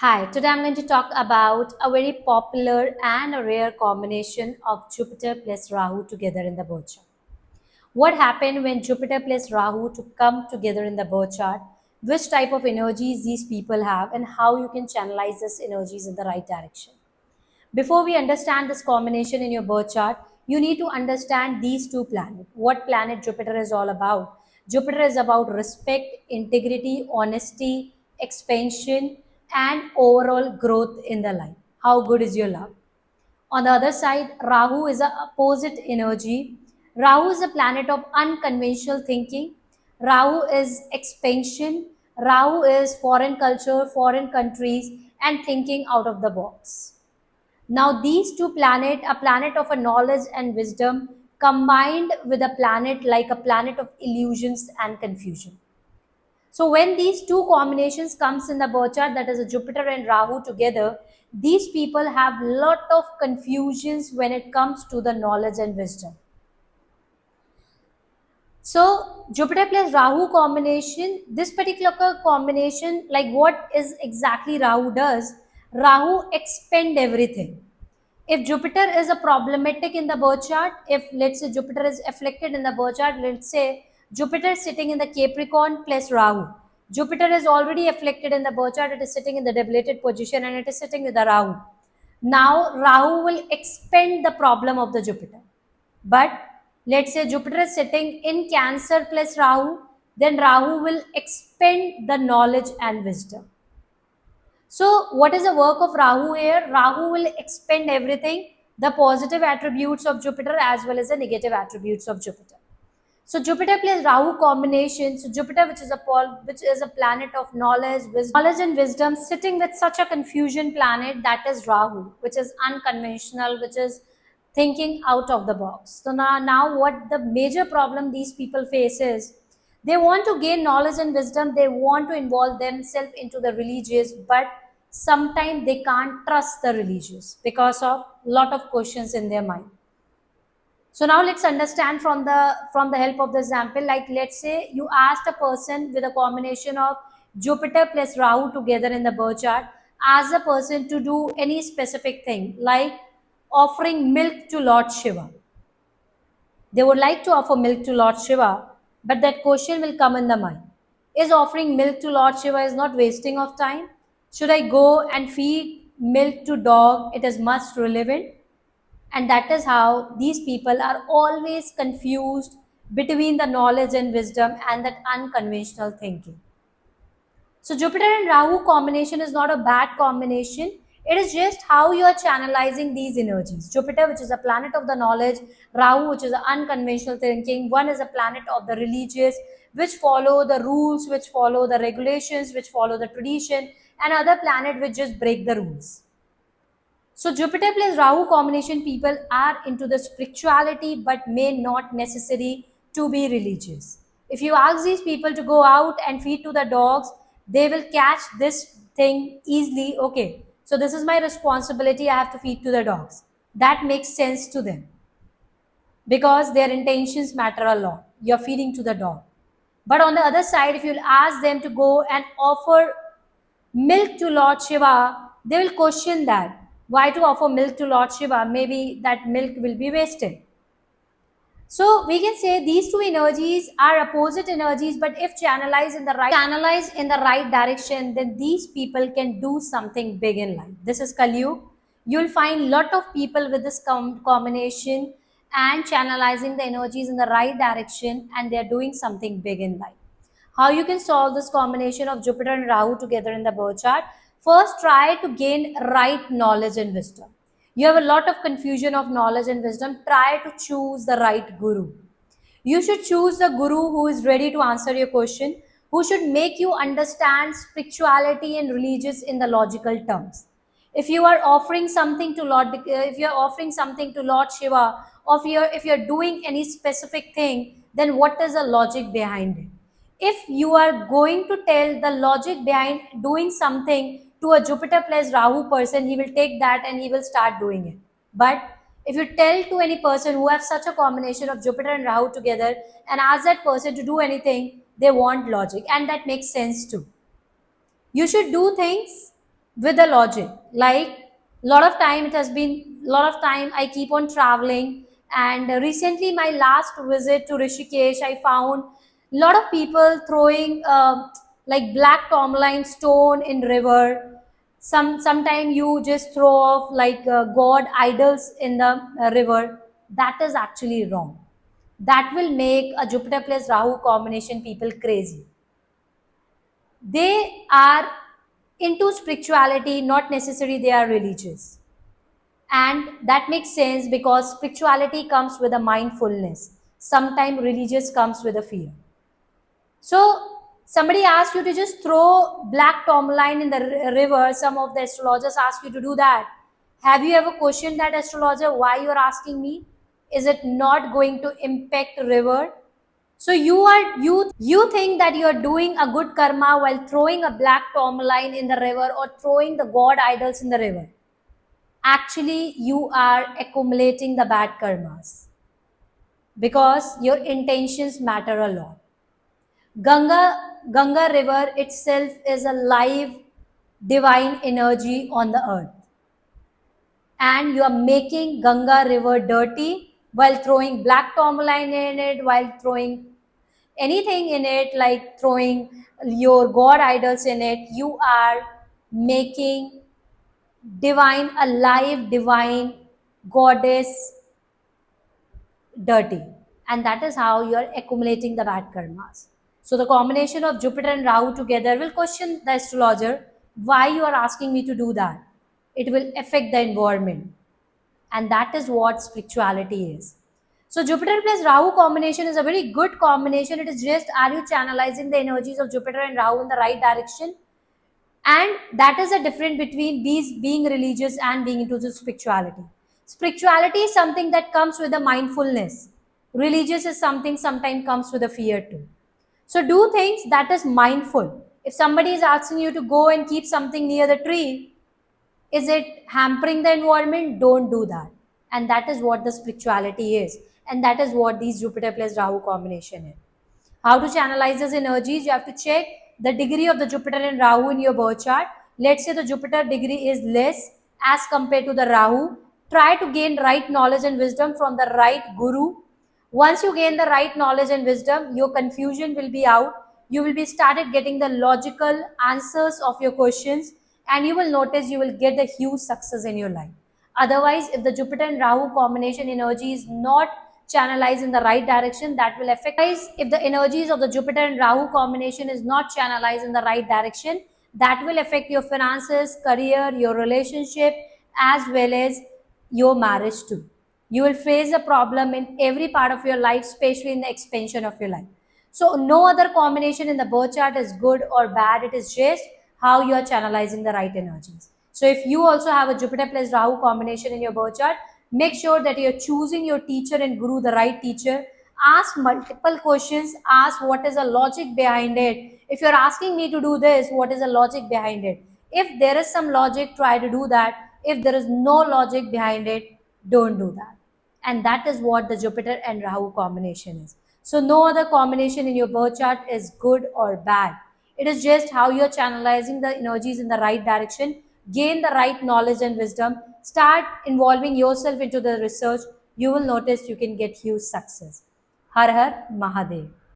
Hi, today I'm going to talk about a very popular and a rare combination of Jupiter plus Rahu together in the birth chart. What happened when Jupiter plus Rahu to come together in the birth chart? Which type of energies these people have and how you can channelize these energies in the right direction. Before we understand this combination in your birth chart, you need to understand these two planets. What planet Jupiter is all about? Jupiter is about respect, integrity, honesty, expansion, and overall growth in the life. How good is your love? On the other side, Rahu is a opposite energy. Rahu is a planet of unconventional thinking. Rahu is expansion. Rahu is foreign culture, foreign countries, and thinking out of the box. Now, these two planets, a planet of a knowledge and wisdom, combined with a planet like a planet of illusions and confusion. So, when these two combinations comes in the birth chart, that is a Jupiter and Rahu together, these people have lot of confusions when it comes to the knowledge and wisdom. So, Jupiter plus Rahu combination, this particular combination, like what is exactly Rahu does? Rahu expend everything. If Jupiter is a problematic in the birth chart, if let's say Jupiter is afflicted in the birth chart, let's say Jupiter is sitting in the Capricorn plus Rahu. Jupiter is already afflicted in the birth chart, it is sitting in the debilitated position and it is sitting with the Rahu. Now Rahu will expend the problem of the Jupiter. But let's say Jupiter is sitting in Cancer plus Rahu, then Rahu will expend the knowledge and wisdom. So, what is the work of Rahu here? Rahu will expend everything, the positive attributes of Jupiter as well as the negative attributes of Jupiter. So, Jupiter plus Rahu combination. So, Jupiter, which is a planet of knowledge and wisdom, sitting with such a confusion planet, that is Rahu, which is unconventional, which is thinking out of the box. So now what the major problem these people face is they want to gain knowledge and wisdom, they want to involve themselves into the religious, but sometimes they can't trust the religious because of lot of questions in their mind. So now let's understand from the help of the example. Like let's say you asked a person with a combination of Jupiter plus Rahu together in the birth chart, ask a person to do any specific thing like offering milk to Lord Shiva. They would like to offer milk to Lord Shiva, but that question will come in the mind. Is offering milk to Lord Shiva is not wasting of time? Should I go and feed milk to dog? It is much relevant. And that is how these people are always confused between the knowledge and wisdom and that unconventional thinking. So Jupiter and Rahu combination is not a bad combination. It is just how you are channelizing these energies. Jupiter, which is a planet of the knowledge, Rahu, which is an unconventional thinking. One is a planet of the religious, which follow the rules, which follow the regulations, which follow the tradition, and other planet which just break the rules. So Jupiter plus Rahu combination people are into the spirituality but may not necessary to be religious. If you ask these people to go out and feed to the dogs, they will catch this thing easily. Okay, so this is my responsibility, I have to feed to the dogs. That makes sense to them because their intentions matter a lot. You're feeding to the dog. But on the other side, if you'll ask them to go and offer milk to Lord Shiva, they will question that. Why to offer milk to Lord Shiva? Maybe that milk will be wasted. So we can say these two energies are opposite energies, but if channelized in the right direction, then these people can do something big in life. This is Kali Yuga. You'll find lot of people with this combination and channelizing the energies in the right direction, and they're doing something big in life. How you can solve this combination of Jupiter and Rahu together in the birth chart? First, try to gain right knowledge and wisdom. You have a lot of confusion of knowledge and wisdom. Try to choose the right guru. You should choose the guru who is ready to answer your question, who should make you understand spirituality and religious in the logical terms. If you are offering something to if you are offering something to Lord Shiva, or if you are doing any specific thing, then what is the logic behind it? If you are going to tell the logic behind doing something to a Jupiter plus Rahu person, he will take that and he will start doing it. But if you tell to any person who have such a combination of Jupiter and Rahu together and ask that person to do anything, they want logic, and that makes sense too. You should do things with the logic. Like, lot of time I keep on traveling, and recently my last visit to Rishikesh, I found lot of people throwing like black tourmaline stone in river. Sometime you just throw off like god idols in the river. That is actually wrong. That will make a Jupiter plus Rahu combination people crazy. They are into spirituality, not necessarily they are religious. And that makes sense because spirituality comes with a mindfulness. Sometimes religious comes with a fear. So somebody asks you to just throw black tourmaline in the river. Some of the astrologers ask you to do that. Have you ever questioned that astrologer why you are asking me? Is it not going to impact river? So you think that you are doing a good karma while throwing a black tourmaline in the river or throwing the god idols in the river. Actually, you are accumulating the bad karmas because your intentions matter a lot. Ganga river itself is a live divine energy on the earth, and you are making Ganga river dirty while throwing black tourmaline in it, while throwing anything in it, like throwing your god idols in it. You are making divine, alive divine goddess dirty, and that is how you are accumulating the bad karmas. So the combination of Jupiter and Rahu together will question the astrologer why you are asking me to do that. It will affect the environment, and that is what spirituality is. So Jupiter plus Rahu combination is a very good combination. It is just, are you channelizing the energies of Jupiter and Rahu in the right direction? And that is the difference between these being religious and being into the spirituality. Spirituality is something that comes with a mindfulness. Religious is something sometimes comes with a fear too. So do things that is mindful. If somebody is asking you to go and keep something near the tree, is it hampering the environment? Don't do that. And that is what the spirituality is. And that is what these Jupiter plus Rahu combination is. How to channelize these energies? You have to check the degree of the Jupiter and Rahu in your birth chart. Let's say the Jupiter degree is less as compared to the Rahu. Try to gain right knowledge and wisdom from the right guru. Once you gain the right knowledge and wisdom, your confusion will be out. You will be started getting the logical answers of your questions, and you will notice you will get a huge success in your life. Otherwise, if the Jupiter and Rahu combination energy is not channelized in the right direction, that will affect. Guys, if the energies of the Jupiter and Rahu combination is not channelized in the right direction, that will affect your finances, career, your relationship, as well as your marriage too. You will face a problem in every part of your life, especially in the expansion of your life. So no other combination in the birth chart is good or bad. It is just how you are channelizing the right energies. So if you also have a Jupiter plus Rahu combination in your birth chart, make sure that you're choosing your teacher and guru, the right teacher. Ask multiple questions. Ask what is the logic behind it. If you're asking me to do this, what is the logic behind it? If there is some logic, try to do that. If there is no logic behind it, don't do that. And that is what the Jupiter and Rahu combination is. So no other combination in your birth chart is good or bad. It is just how you're channelizing the energies in the right direction, gain the right knowledge and wisdom, start involving yourself into the research. You will notice you can get huge success. Har Har Mahadev.